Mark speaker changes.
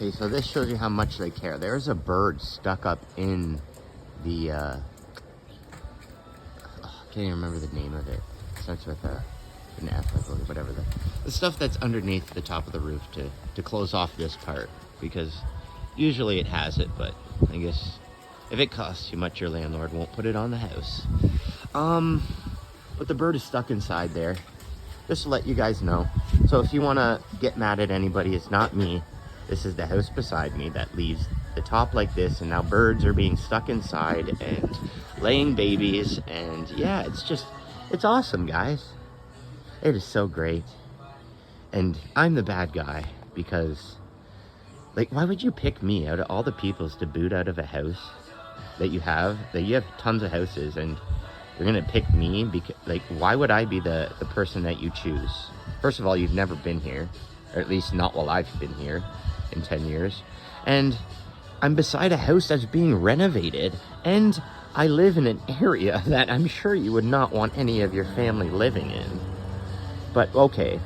Speaker 1: Okay, so this shows you how much they care. There's a bird stuck up in the, I can't even remember the name of it. It starts with an F, I believe, whatever. The stuff that's underneath the top of the roof to close off this part, because usually it has it, but I guess if it costs too much, your landlord won't put it on the house. But the bird is stuck inside there, just to let you guys know. So if you want to get mad at anybody, it's not me. This is the house beside me that leaves the top like this, and now birds are being stuck inside and laying babies, and yeah, it's awesome, guys. It is so great. And I'm the bad guy because, like, why would you pick me out of all the peoples to boot out of a house that you have tons of houses, and you're gonna pick me? Because, like, why would I be the person that you choose? First of all, you've never been here, or at least not while I've been here in 10 years. And I'm beside a house that's being renovated, and I live in an area that I'm sure you would not want any of your family living in. But okay,